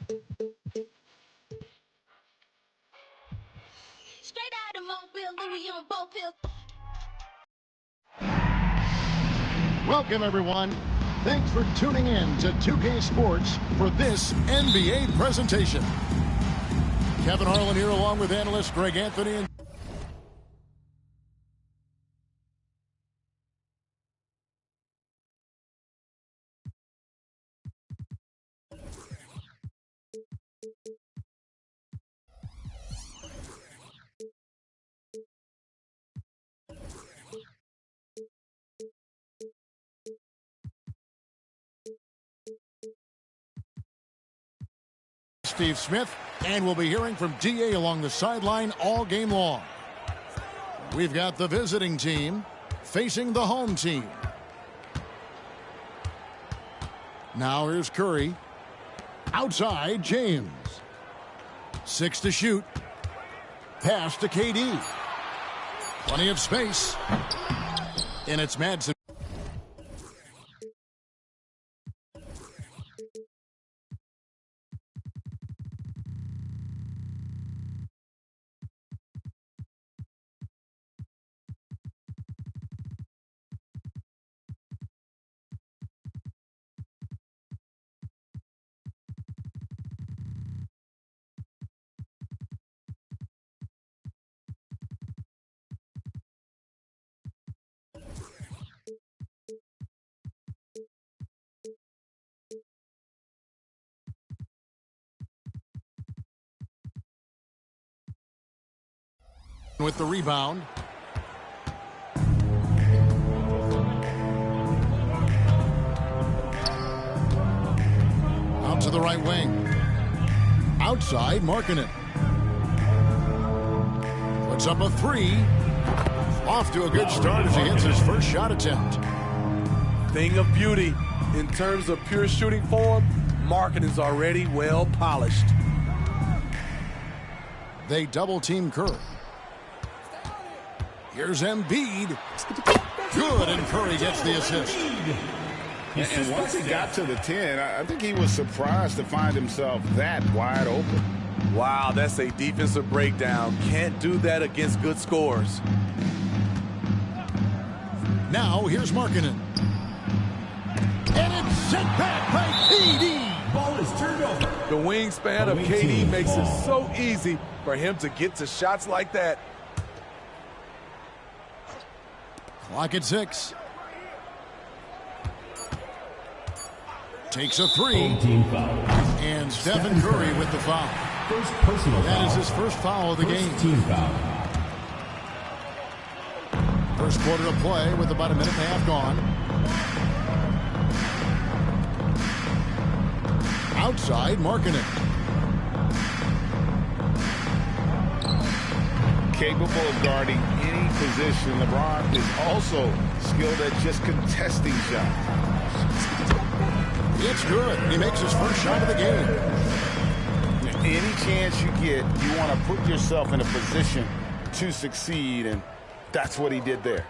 Straight out of Mobile, Louis on both pills. Welcome, everyone. Thanks for tuning in to 2K Sports for this NBA presentation. Kevin Harlan here along with analyst Greg Anthony. And Steve Smith, and we'll be hearing from DA along the sideline all game long. We've got the visiting team facing the home team. Now here's Curry. Outside, James. 6 to shoot. Pass to KD. Plenty of space. And it's Madsen. With the rebound. Out to the right wing. Outside, Markkanen. Puts up a 3. Off to a good start as he hits his first shot attempt. Thing of beauty. In terms of pure shooting form, Markkanen's already well polished. They double team Curry. Here's Embiid. Good, and Curry gets the assist. And once he got to the 10, I think he was surprised to find himself that wide open. Wow, that's a defensive breakdown. Can't do that against good scores. Now here's Markkanen. And it's sent back by KD. Ball is turned over. The wingspan of KD makes it so easy for him to get to shots like that. Clock at 6. Takes a 3. And Stephen Curry with the foul. First personal foul. That is his first foul of the game. Team foul. First quarter of play with about a minute and a half gone. Outside, Markkanen. Capable of guarding any position. LeBron is also skilled at just contesting shots. It's good. He makes his first shot of the game. Any chance you get, you want to put yourself in a position to succeed, and that's what he did there.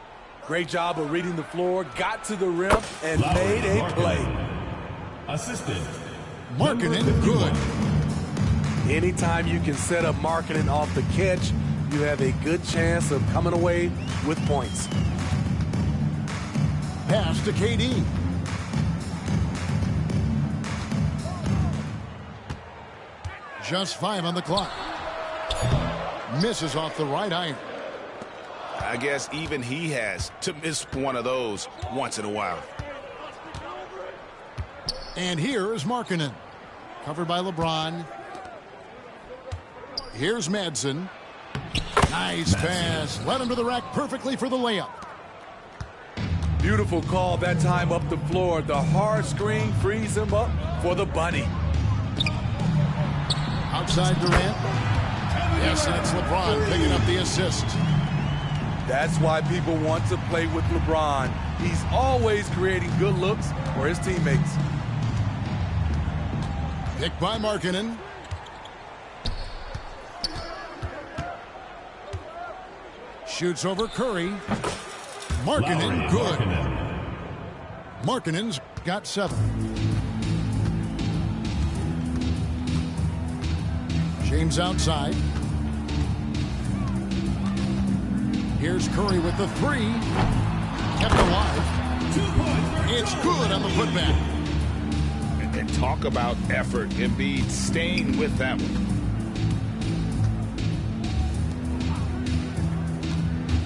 Great job of reading the floor, got to the rim, and made a play. Assistant. Markkanen, good. Anytime you can set up Markkanen off the catch, you have a good chance of coming away with points. Pass to KD. Just 5 on the clock. Misses off the right iron. I guess even he has to miss one of those once in a while. And here is Markkanen. Covered by LeBron. Here's Madsen. Nice pass. Led him to the rack perfectly for the layup. Beautiful call that time up the floor. The hard screen frees him up for the bunny. Outside Durant. Yes, and it's LeBron picking up the assist. That's why people want to play with LeBron. He's always creating good looks for his teammates. Picked by Markkanen. Shoots over Curry. Markkanen, good. Markkanen's got 7. James outside. Here's Curry with the three. Kept alive. 2 points. It's good on the putback. And talk about effort. Embiid staying with that one.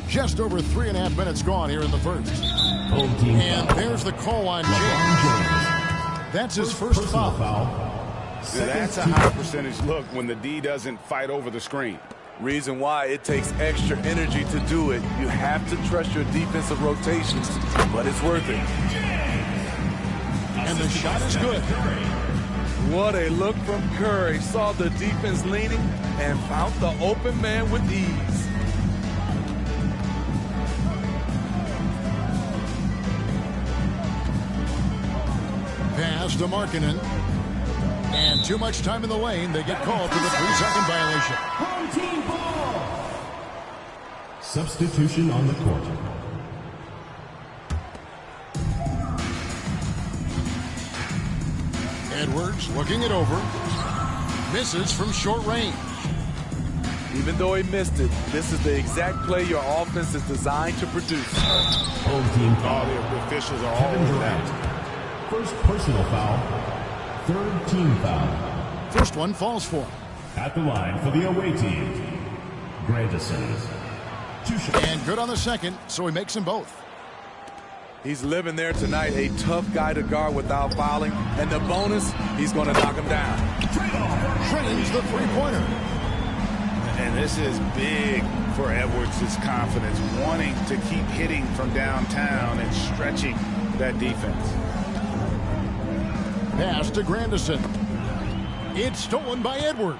Just over 3.5 minutes gone here in the first. Home team And foul. there's the call on LeBron James. James. That's his first Personal foul. foul. Second That's a team. high percentage look when the D doesn't fight over the screen. Reason why it takes extra energy to do it. You have to trust your defensive rotations, but it's worth it. And the shot is good. What a look from Curry. Saw the defense leaning and found the open man with ease. Pass to Markkanen. And too much time in the lane. They get called for the 3-second violation. Home team ball. Substitution on the court. Edwards looking it over. Misses from short range. Even though he missed it, this is the exact play your offense is designed to produce. Home team All foul. the officials are all Kevin over Durant. that. First personal foul. Third team foul. First one falls for him. At the line for the away team. Grandison. 2 shots. And good on the second, so he makes them both. He's living there tonight, a tough guy to guard without fouling. And the bonus, he's going to knock him down. Trains the three-pointer. And this is big for Edwards' confidence, wanting to keep hitting from downtown and stretching that defense. Pass to Grandison. It's stolen by Edwards.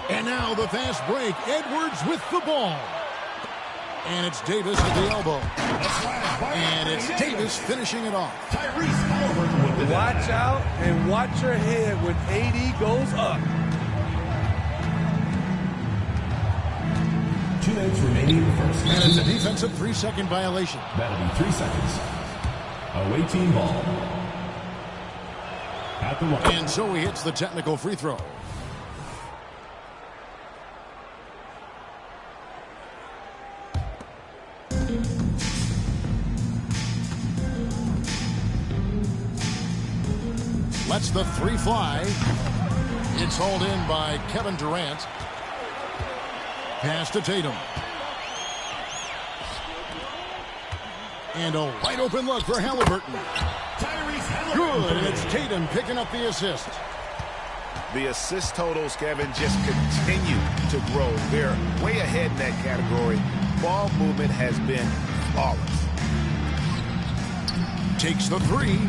And now the fast break. Edwards with the ball. And it's Davis at the elbow. And it's Davis finishing it off. Tyrese Halliburton with the Watch out and watch your head when AD goes up. 2 minutes remaining in the first. And it's a defensive 3-second violation. That'll be 3 seconds. Away team ball. At the line. And so he hits the technical free throw. Lets the three fly. It's hauled in by Kevin Durant. Pass to Tatum. And a wide open look for Halliburton. Tyrese Halliburton. Good, and it's Tatum picking up the assist. The assist totals, Kevin, just continue to grow. They're way ahead in that category. Ball movement has been flawless. Takes the three.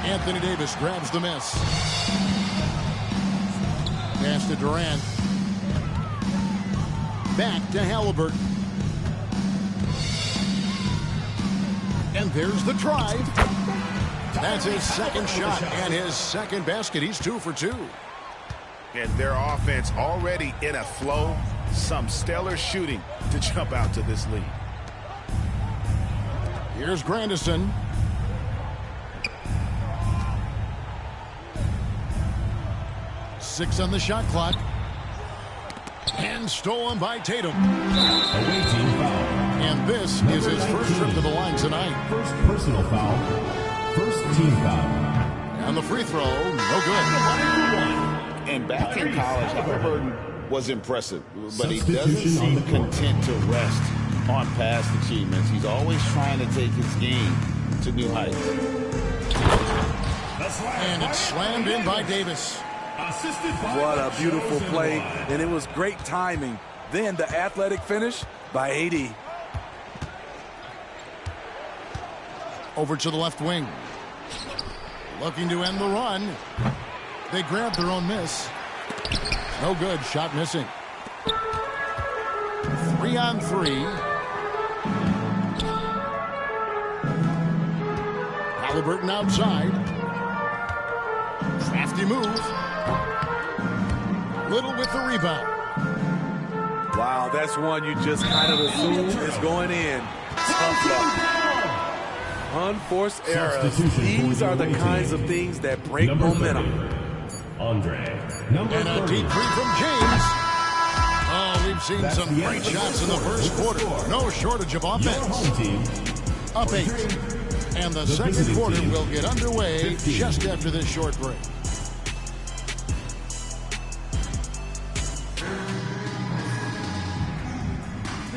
Anthony Davis grabs the miss. Pass to Durant. Back to Halliburton. And there's the drive. That's his second shot and his second basket. He's 2 for 2. And their offense already in a flow. Some stellar shooting to jump out to this lead. Here's Grandison. Six on the shot clock. And stolen by Tatum. Away team foul. And this is his first trip to the line tonight. First personal foul. First team foul. And the free throw, no good. And back in college, Halliburton was impressive, but he doesn't Substitution on seem the court. content to rest on past achievements. He's always trying to take his game to new heights. And it's slammed in by Davis. Assisted by What a beautiful Chosen play, one. and it was great timing. Then the athletic finish by AD. Over to the left wing. Looking to end the run. They grab their own miss. No good. Shot missing. 3-on-3. Halliburton outside. Crafty move. Little with the rebound. Wow, that's one you just kind of assume is going in. Tough luck. Unforced errors. Substitution for These the are the away kinds team. of things that break Number momentum. 30. Andre. Number And a 30. deep three from James. Oh, we've seen That's some the great end of the shots in the first first quarter. quarter. No shortage of Your offense. home team. Up 8. And the second visiting quarter team, will get underway 15. just after this short break.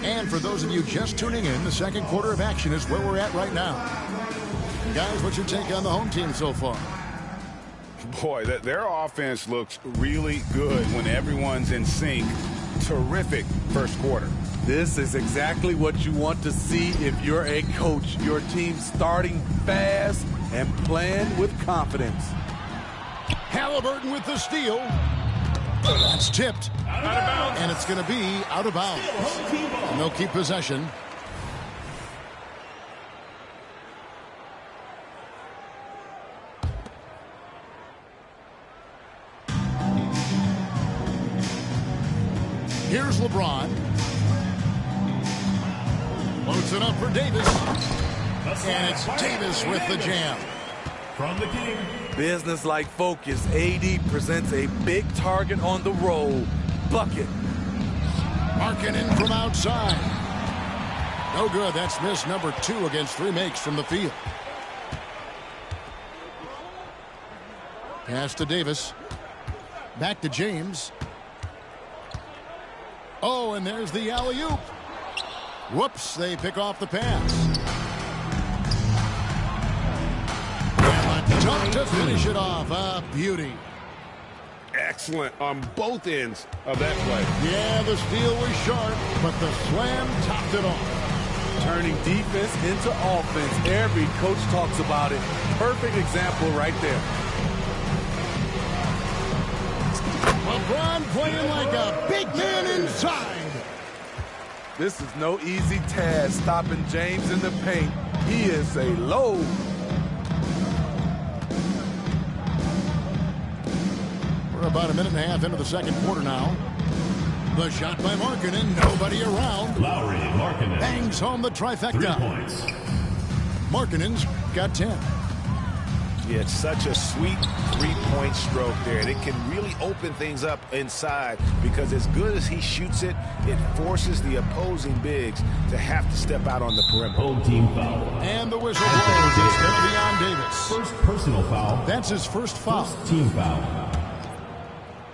And for those of you just tuning in, the second quarter of action is where we're at right now. Guys, what's your take on the home team so far? Boy, their offense looks really good when everyone's in sync. Terrific first quarter. This is exactly what you want to see if you're a coach. Your team starting fast and playing with confidence. Halliburton with the steal. That's tipped. And it's going to be out of bounds. And they'll keep possession. Here's LeBron. Loads it up for Davis. And it's Davis with the jam. From the king. Business-like focus. AD presents a big target on the roll. Bucket. Markkanen from outside. No good. That's miss number 2 against 3 makes from the field. Pass to Davis. Back to James. Oh, and there's the alley-oop. Whoops, they pick off the pass. And a dunk to finish it off. A beauty. Excellent on both ends of that play. Yeah, the steal was sharp, but the slam topped it off. Turning defense into offense. Every coach talks about it. Perfect example right there. LeBron playing like a big man inside. This is no easy task stopping James in the paint. He is a load. We're about a minute and a half into the second quarter now. The shot by Markkanen, nobody around. Lowry Markkanen. Bangs home the 3 trifecta. points. Markkanen's got 10. Yeah, it's such a sweet three-point stroke there. And it can really open things up inside because as good as he shoots it, it forces the opposing bigs to have to step out on the perimeter. Home team foul. And the whistle blows. It's going to be on Davis. First personal foul. That's his first foul. First team foul.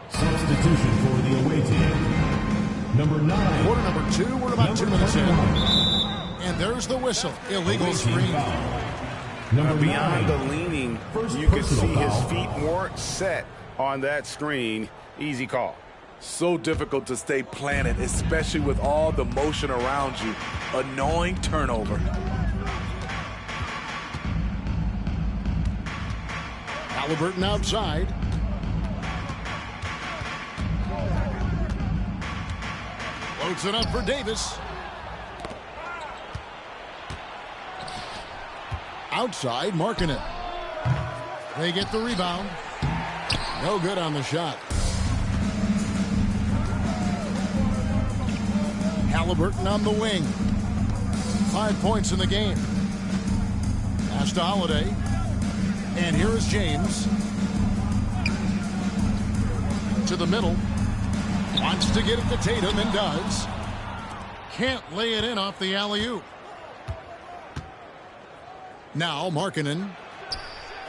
Substitution for the away team. Number 9. Quarter number 2, we're about 2 minutes in. And there's the whistle. Illegal Away team screen. foul. Number Beyond 9. the leaning, First you can personal see his foul. feet more set on that screen. Easy call. So difficult to stay planted, especially with all the motion around you. Annoying turnover. Halliburton outside. Loads it up for Davis. Outside, Markkanen. They get the rebound. No good on the shot. Halliburton on the wing. 5 points in the game. Pass to Holiday. And here is James. To the middle. Wants to get it to Tatum and does. Can't lay it in off the alley-oop. Now Markkanen.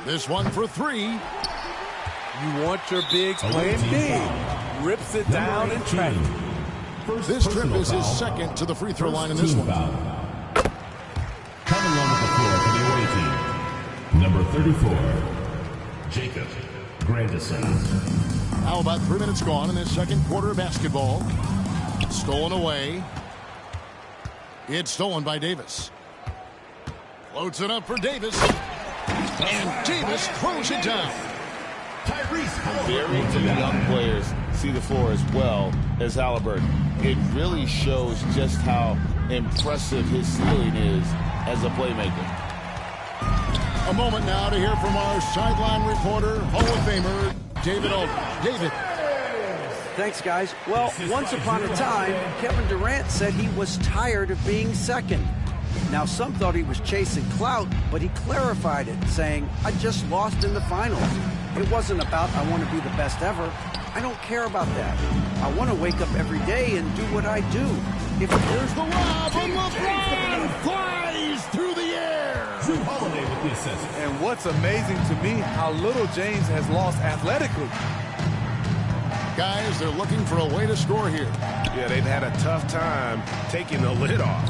This one for 3. You want your bigs playing team big. foul. Rips it down and tracks. First This trip personal is his foul. second to the free throw First line in this team one. foul. Coming onto the floor for the away team. Number 34. Jacob Grandison. Now about 3 minutes gone in this second quarter of basketball. Stolen away. It's stolen by Davis. Floats it up for Davis. And Davis throws it down. Very few young players see the floor as well as Halliburton. It really shows just how impressive his ceiling is as a playmaker. A moment now to hear from our sideline reporter, Hall of Famer, David Aldridge. David. Thanks, guys. Well, once upon a time, Kevin Durant said he was tired of being second. Now, some thought he was chasing clout, but he clarified it, saying, I just lost in the finals. It wasn't about I want to be the best ever. I don't care about that. I want to wake up every day and do what I do. If Here's the lob, and LeBron flies through the air. Drew Holiday with the assist. And what's amazing to me, how little James has lost athletically. Guys, they're looking for a way to score here. Yeah, they've had a tough time taking the lid off.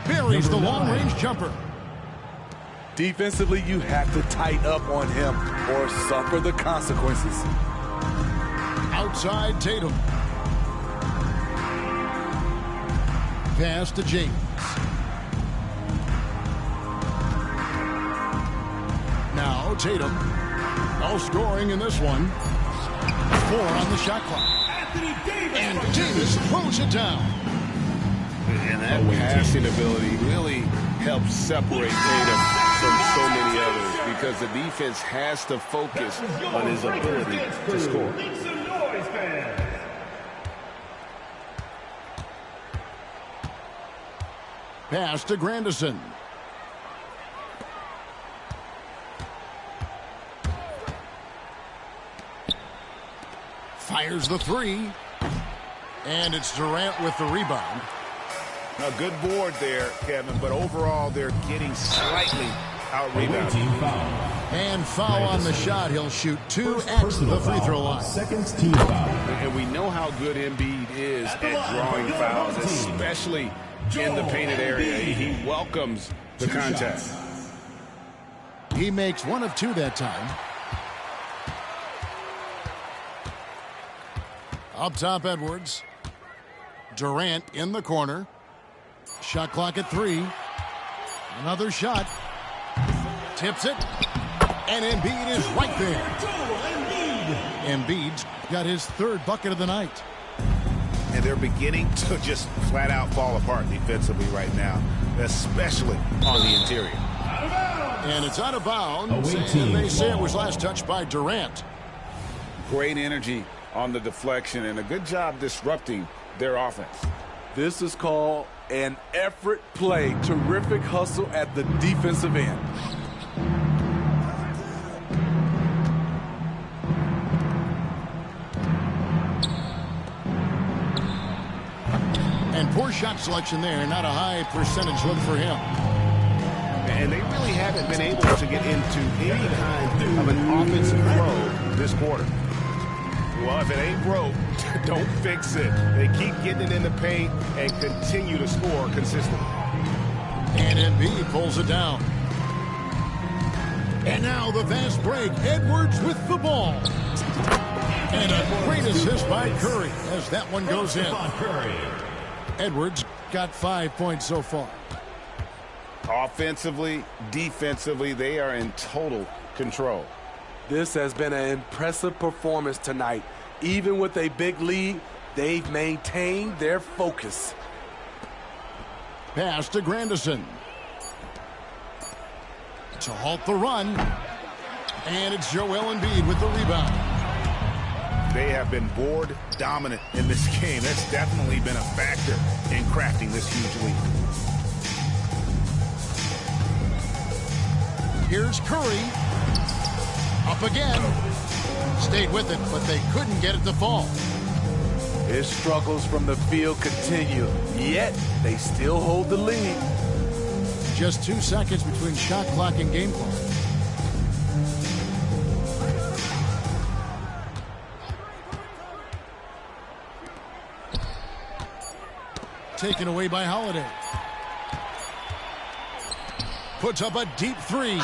Buries the long-range jumper. Defensively, you have to tighten up on him or suffer the consequences. Outside Tatum. Pass to James. Now Tatum. No scoring in this one. 4 on the shot clock. And Davis throws it down. And that passing ability really helps separate Tatum from so many others because the defense has to focus on his ability to score. Pass to Grandison. Fires the 3. And it's Durant with the rebound. A good board there, Kevin, but overall they're getting slightly out-rebounded. And foul on the shot. He'll shoot 2 at the free throw line. Seconds team foul. And we know how good Embiid is at drawing fouls, especially in the painted area. He welcomes the contact. He makes 1 of 2 that time. Up top, Edwards. Durant in the corner. Shot clock at 3. Another shot. Tips it. And Embiid is right there. Embiid's got his 3rd bucket of the night. And they're beginning to just flat out fall apart defensively right now, especially on the interior. And it's out of bounds. And they say it was last touched by Durant. Great energy on the deflection and a good job disrupting their offense. This is called an effort play. Terrific hustle at the defensive end. And poor shot selection there. Not a high percentage look for him. And they really haven't been able to get into any kind of an offensive flow this quarter. Well, if it ain't broke, don't fix it. They keep getting it in the paint and continue to score consistently. And Embiid pulls it down. And now the fast break. Edwards with the ball. And a great assist by Curry as that one goes in. Edwards got 5 points so far. Offensively, defensively, they are in total control. This has been an impressive performance tonight. Even with a big lead, they've maintained their focus. Pass to Grandison. To halt the run. And it's Joel Embiid with the rebound. They have been board dominant in this game. That's definitely been a factor in crafting this huge lead. Here's Curry. Up again. Stayed with it, but they couldn't get it to fall. His struggles from the field continue, yet they still hold the lead. Just 2 seconds between shot clock and game clock. Taken away by Holiday. Puts up a deep 3.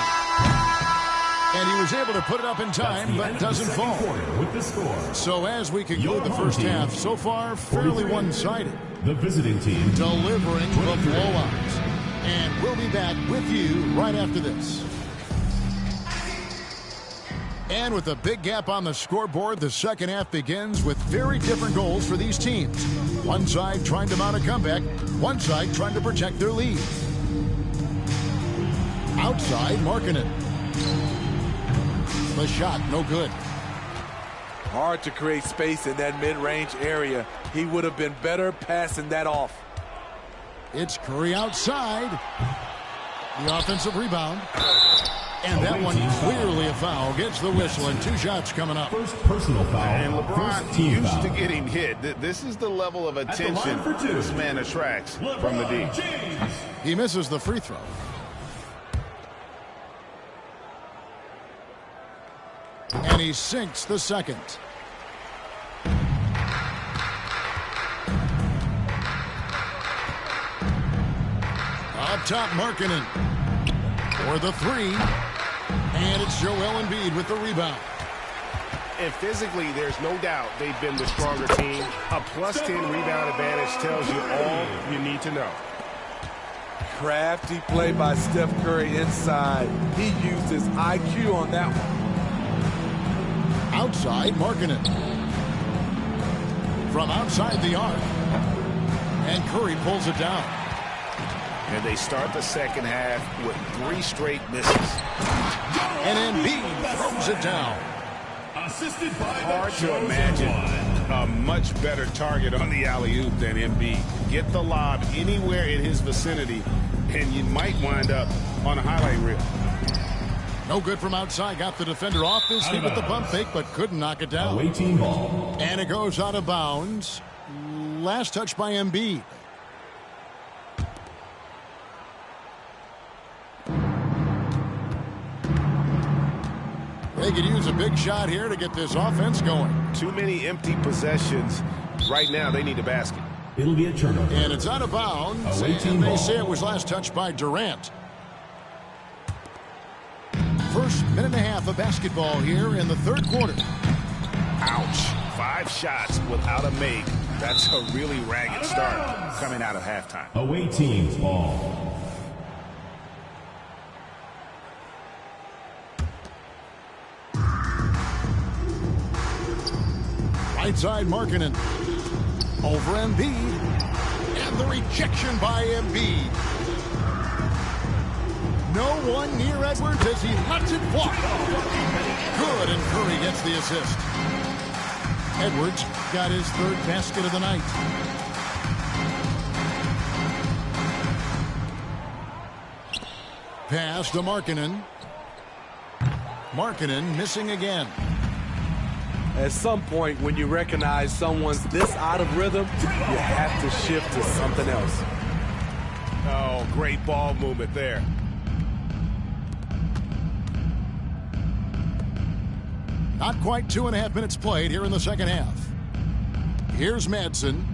And he was able to put it up in time, but doesn't fall. With the score. So as we conclude the first half, so far fairly one-sided. The visiting team Delivering the blowout. And we'll be back with you right after this. And with a big gap on the scoreboard, the second half begins with very different goals for these teams. One side trying to mount a comeback, one side trying to protect their lead. Outside, Markkanen. The shot, no good. Hard to create space in that mid-range area. He would have been better passing that off. It's Curry outside. The offensive rebound. And that one clearly a foul. Gets the whistle and 2 shots coming up. First personal foul. And LeBron First team used foul. to getting hit. This is the level of attention this man attracts from the D. He misses the free throw. And he sinks the second. Up top, Markkanen for the 3. And it's Joel Embiid with the rebound. And physically, there's no doubt they've been the stronger team. A +10 rebound advantage tells you all you need to know. Crafty play by Steph Curry inside. He used his IQ on that one. Outside, Markkanen. From outside the arc. And Curry pulls it down. And they start the second half with 3 straight misses. And Embiid throws it down. Assisted by Hard to imagine a much better target on the alley-oop than Embiid. Get the lob anywhere in his vicinity, and you might wind up on a highlight reel. No good from outside. Got the defender off his feet with the pump fake, but couldn't knock it down. Away team ball. And it goes out of bounds. Last touch by Embiid. They could use a big shot here to get this offense going. Too many empty possessions. Right now, they need a basket. It'll be a turnover. And it's out of bounds. Away team And they ball. say it was last touched by Durant. First minute and a half of basketball here in the third quarter. Ouch. 5 shots without a make. That's a really ragged start coming out of halftime. Away team ball. Right side, Markkanen. Over Embiid. And the rejection by Embiid. No one near Edwards as he lets it fly. Good, and Curry gets the assist. Edwards got his 3rd basket of the night. Pass to Markkanen. Markkanen missing again. At some point, when you recognize someone's this out of rhythm, you have to shift to something else. Oh, great ball movement there. Not quite 2.5 minutes played here in the second half. Here's Madsen.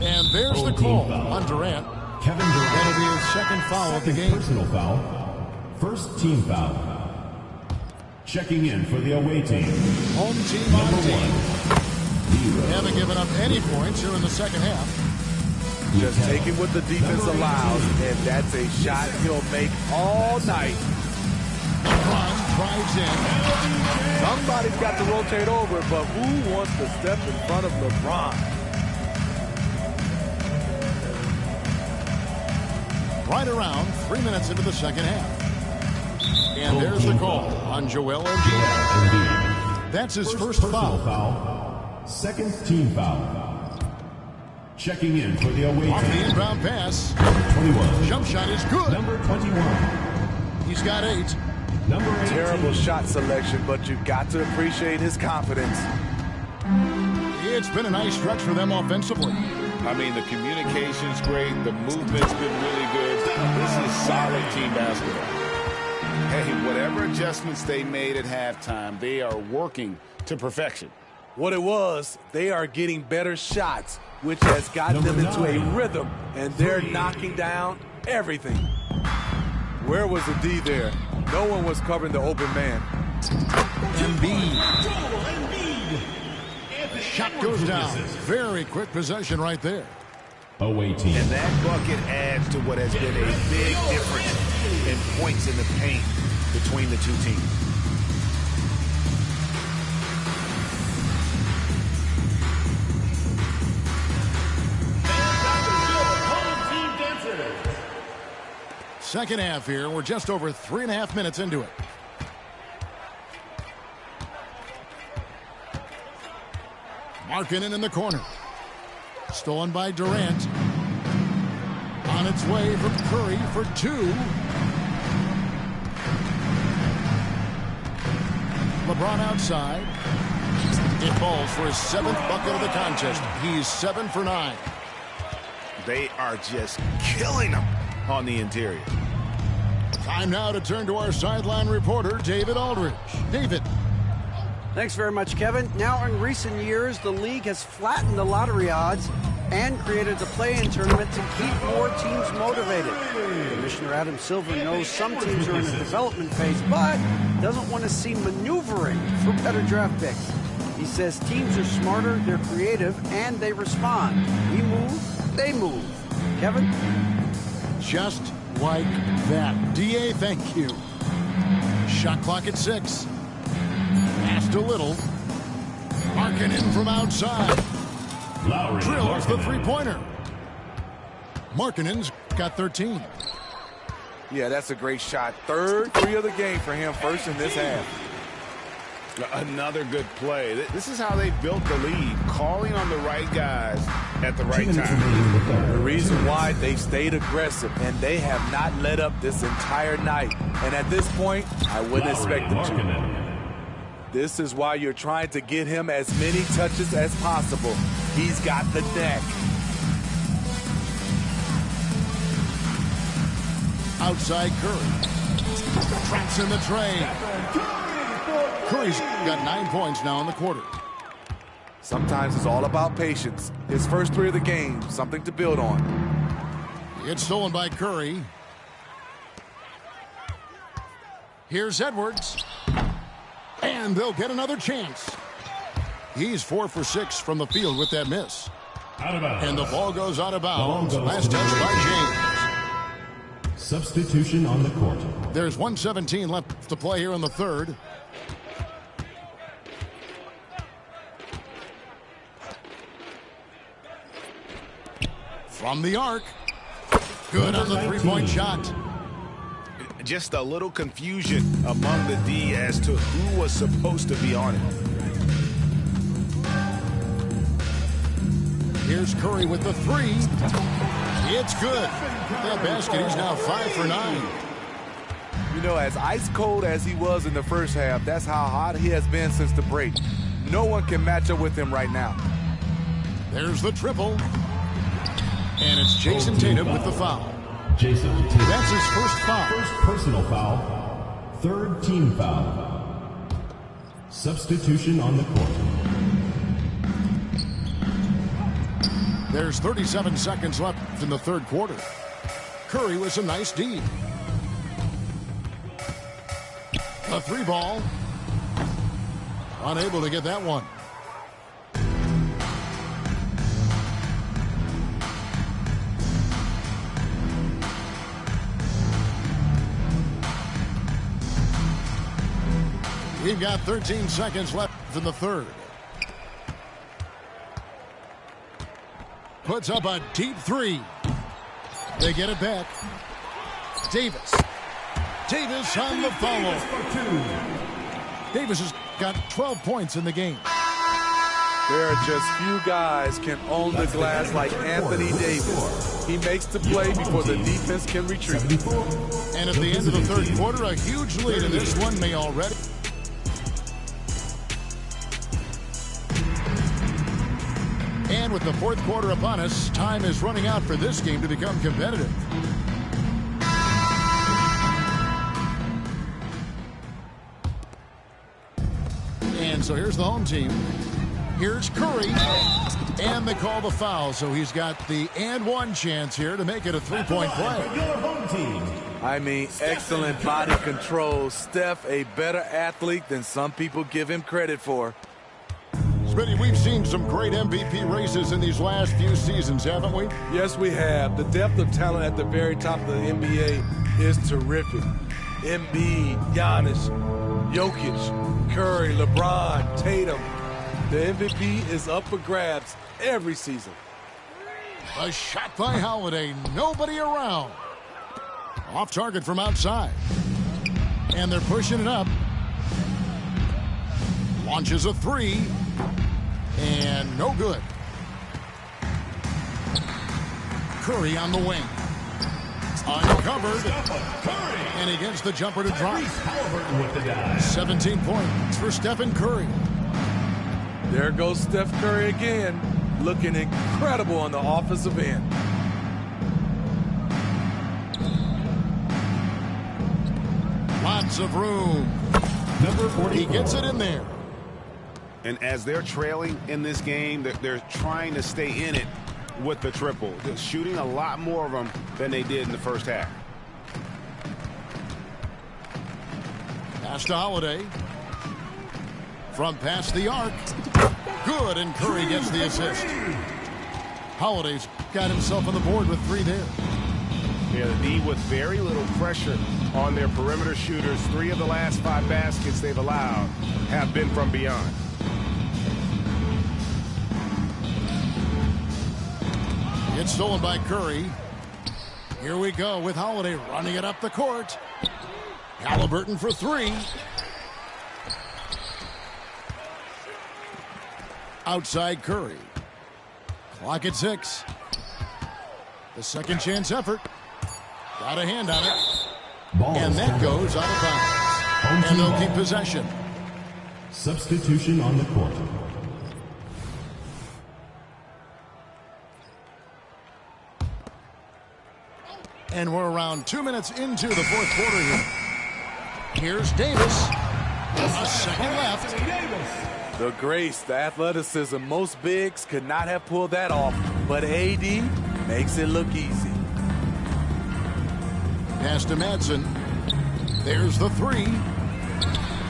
And there's the call on Durant. Kevin Durant. That'll be his 2nd foul of the game. Personal foul. First team foul. Checking in for the away team. Home team on team. Haven't given up any points here in the second half. Just taking what the defense allows, and that's a shot he'll make all night. LeBron drives in. Somebody's got to rotate over, but who wants to step in front of LeBron? Right around 3 minutes into the second half. And there's the call on Joel Embiid. That's his first foul. Second team foul. Checking in for the away Off the team. inbound pass. 21. Jump shot is good. Number 21. He's got 8. Number 18. Terrible shot selection, but you've got to appreciate his confidence. It's been a nice stretch for them offensively. I mean, the communication's great. The movement's been really good. This is solid team basketball. Hey, whatever adjustments they made at halftime, they are working to perfection. What it was, they are getting better shots, which has gotten them into a rhythm, and they're knocking down everything. Where was the D there? No one was covering the open man. Embiid. Shot goes down. Very quick possession right there. Away team. And that bucket adds to what has been a big difference in points in the paint between the two teams. Second half here. We're just over 3.5 minutes into it. Markkanen in the corner. Stolen by Durant. On its way from Curry for two. LeBron outside. It falls for his 7th bucket of the contest. He's 7 for 9. They are just killing them on the interior. Time now to turn to our sideline reporter, David Aldridge. David. Thanks very much, Kevin. Now, in recent years, the league has flattened the lottery odds and created the play-in tournament to keep more teams motivated. Commissioner Adam Silver knows some teams are in a development phase, but doesn't want to see maneuvering for better draft picks. He says teams are smarter, they're creative, and they respond. We move, they move. Kevin? Just like that. D.A., thank you. Shot clock at 6. Passed a little. Markkanen from outside. Lowry Drills the Markkanen. three-pointer. Markkanen's got 13. Yeah, that's a great shot. 3rd three of the game for him, first in this half. Another good play. This is how they built the lead, calling on the right guys at the right time. The reason why they stayed aggressive, and they have not let up this entire night. And at this point, I wouldn't expect them to. This is why you're trying to get him as many touches as possible. He's got the deck. Outside Curry. Traps in the tray. Curry's got 9 points now in the quarter. Sometimes it's all about patience. His first 3 of the game, something to build on. It's stolen by Curry. Here's Edwards. And they'll get another chance. He's 4 for 6 from the field with that miss. Out of bounds. And the ball goes out of bounds. Ball goes Last to touch the by James. Substitution on the court. There's 1:17 left to play here in the third. From the arc. Good on the three-point shot. Just a little confusion among the D as to who was supposed to be on it. Here's Curry with the three. It's good. That basket, he's now 5 for 9. You know, as ice cold as he was in the first half, that's how hot he has been since the break. No one can match up with him right now. There's the triple. And it's Jason Tatum with the foul. Jason Tatum. That's his first foul. First personal foul. 3rd team foul. Substitution on the court. There's 37 seconds left in the third quarter. Curry with some nice D. A 3-ball. Unable to get that one. We've got 13 seconds left in the third. Puts up a deep 3. They get it back. Davis. Davis on the follow. Davis has got 12 points in the game. There are just few guys can own the glass like Anthony Davis. He makes the play before the defense can retreat. And at the end of the third quarter, a huge lead in this one may already. And with the fourth quarter upon us, time is running out for this game to become competitive. And so here's the home team. Here's Curry. And they call the foul, so he's got the and one chance here to make it a three-point play. I mean, excellent body control. Steph, a better athlete than some people give him credit for. Smitty, we've seen some great MVP races in these last few seasons, haven't we? Yes, we have. The depth of talent at the very top of the NBA is terrific. Embiid, Giannis, Jokic, Curry, LeBron, Tatum. The MVP is up for grabs every season. A shot by Holiday. Nobody around. Off target from outside. And they're pushing it up. Launches a 3. And no good. Curry on the wing. Uncovered. And he gets the jumper to drop. 17 points for Stephen Curry. There goes Steph Curry again, looking incredible on the offensive end. Lots of room. Number 44. He gets it in there. And as they're trailing in this game, they're trying to stay in it with the triple. They're shooting a lot more of them than they did in the first half. Pass to Holiday. From past the arc. Good, and Curry gets the assist. Holiday's got himself on the board with 3 there. Yeah, the D with very little pressure on their perimeter shooters. 3 of the last 5 baskets they've allowed have been from beyond. It's stolen by Curry. Here we go with Holiday running it up the court. Halliburton for 3. Outside Curry. Clock at 6. The second chance effort. Got a hand on it. And that goes out of bounds. And they'll keep possession. Substitution on the court. And we're around 2 minutes into the fourth quarter here. Here's Davis. A second left. The grace, the athleticism, most bigs could not have pulled that off, but AD makes it look easy. Pass to Madsen. There's the 3.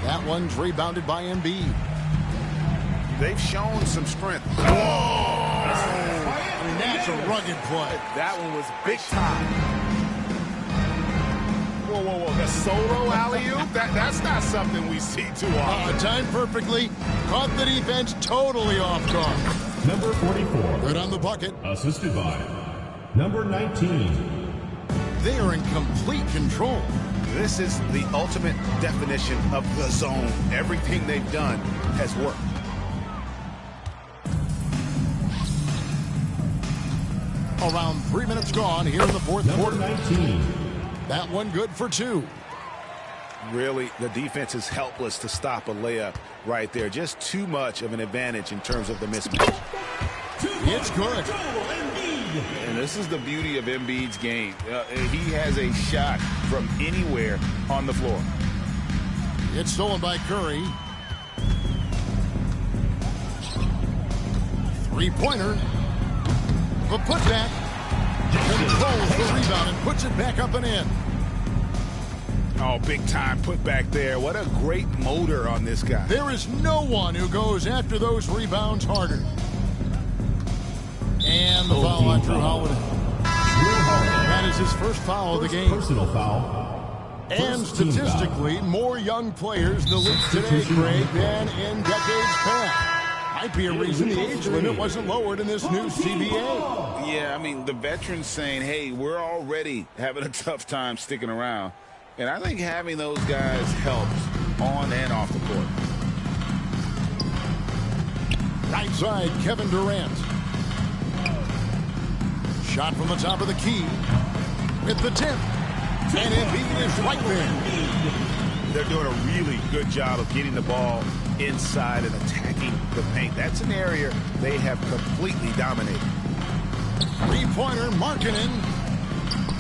That one's rebounded by Embiid. They've shown some strength. I mean, that's a rugged play. That one was big time. Whoa, whoa, whoa. The solo alley-oop? That's not something we see too often. Timed perfectly. Caught the defense totally off guard. Number 44. Good on the bucket. Assisted by number 19. They are in complete control. This is the ultimate definition of the zone. Everything they've done has worked. Around 3 minutes gone here in the fourth Number quarter. 19. That one good for 2. Really, the defense is helpless to stop a layup right there. Just too much of an advantage in terms of the mismatch. It's good. And this is the beauty of Embiid's game. He has a shot from anywhere on the floor. It's stolen by Curry. 3-pointer. The putback. Controls the rebound and puts it back up and in. Oh, big time put back there. What a great motor on this guy. There is no one who goes after those rebounds harder. And the foul on Drew Holiday. That is his first foul of the game. Personal foul. And First team statistically, foul. more young players in the league today, Greg, than in decades past. Might be a reason the age limit wasn't lowered in this new CBA. Yeah, I mean, the veterans saying, hey, we're already having a tough time sticking around. And I think having those guys helps on and off the court. Right side, Kevin Durant. Shot from the top of the key. With the tip. And Embiid is right there. They're doing a really good job of getting the ball inside and attacking the paint. That's an area they have completely dominated. 3-pointer, Markkanen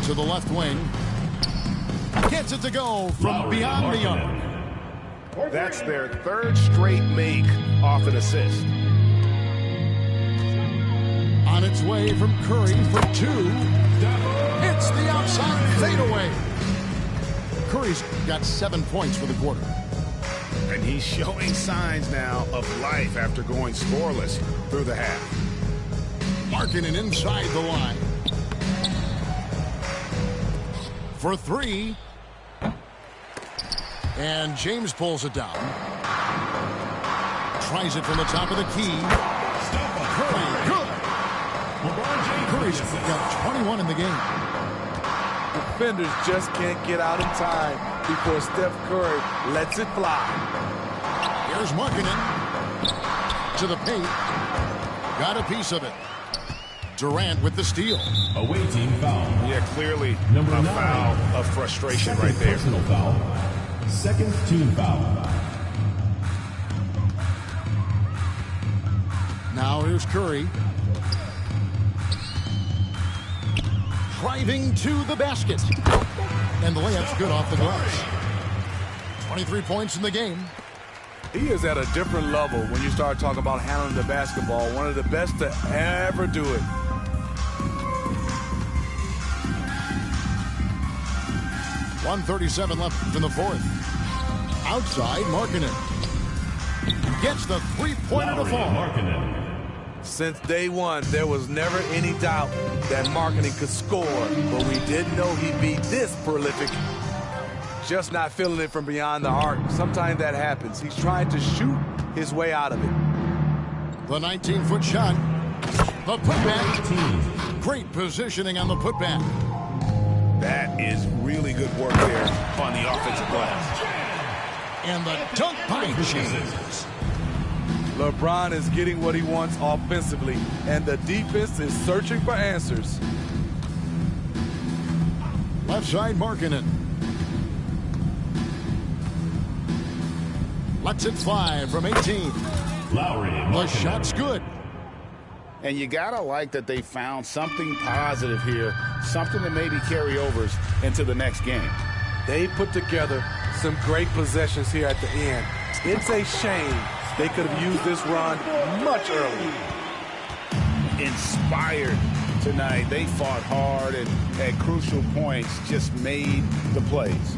to the left wing. Gets it to go from beyond the arc. That's their 3rd straight make off an assist. On its way from Curry for 2. Hits the outside fadeaway. Curry's got 7 points for the quarter. And he's showing signs now of life after going scoreless through the half. Markkanen inside the line. For 3. And James pulls it down. Tries it from the top of the key. Curry, good. Curry's got 21 in the game. Defenders just can't get out in time before Steph Curry lets it fly. Here's Markkanen to the paint. Got a piece of it. Durant with the steal. Away team foul. Yeah, clearly Number a 9. foul of frustration Second right there. personal foul. Second team foul. Now here's Curry. Driving to the basket. And the layup's good off the glass. 23 points in the game. He is at a different level when you start talking about handling the basketball. One of the best to ever do it. .137 left in the fourth. Outside, Markkanen gets the three-pointer to fall. Markkanen. Since day one, there was never any doubt that Markkanen could score, but we didn't know he'd be this prolific. Just not feeling it from beyond the arc. Sometimes that happens. He's trying to shoot his way out of it. The 19-foot shot. The putback. Great positioning on the putback. That is really good work there on the offensive glass. And the dunk by James. LeBron is getting what he wants offensively, and the defense is searching for answers. Left side, Markkanen. Lets it fly from 18. Lowry. The shot's good. And you gotta like that they found something positive here, something that maybe carry overs into the next game. They put together some great possessions here at the end. It's a shame they could have used this run much earlier. Inspired tonight. They fought hard and at crucial points just made the plays.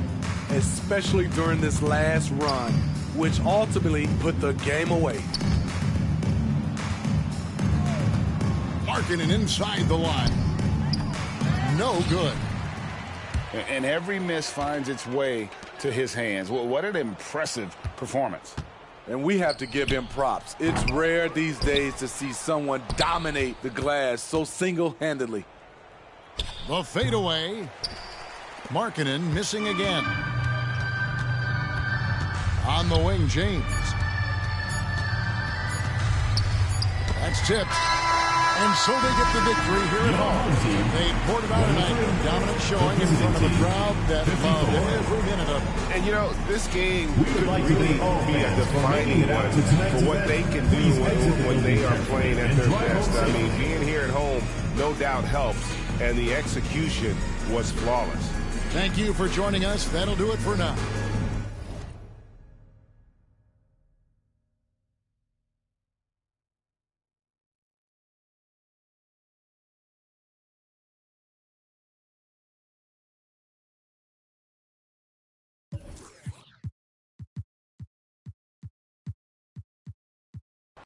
Especially during this last run, which ultimately put the game away. Markkanen inside the line. No good. And every miss finds its way to his hands. Well, what an impressive performance. And we have to give him props. It's rare these days to see someone dominate the glass so single-handedly. The fadeaway. Markkanen missing again. On the wing, James. That's tipped. And so they get the victory here at home. They poured it out tonight. Dominant showing in front of a crowd that loved every minute of it. And, you know, this game could really be a defining one for what they can do when they are playing at their best. I mean, being here at home no doubt helps, and the execution was flawless. Thank you for joining us. That'll do it for now.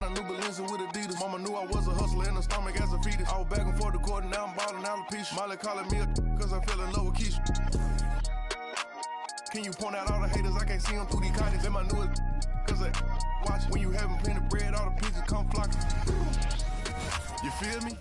A new Balenci with Adidas. Mama knew I was a hustler in the stomach as a fetus. I was back and forth the court and now I'm balling out of piece. Molly calling me a cause I fell in love with Keisha. Can you point out all the haters? I can't see them through these cottage. Then my newest cause I watch when you having plenty of bread, all the pigeons come flocking. You feel me?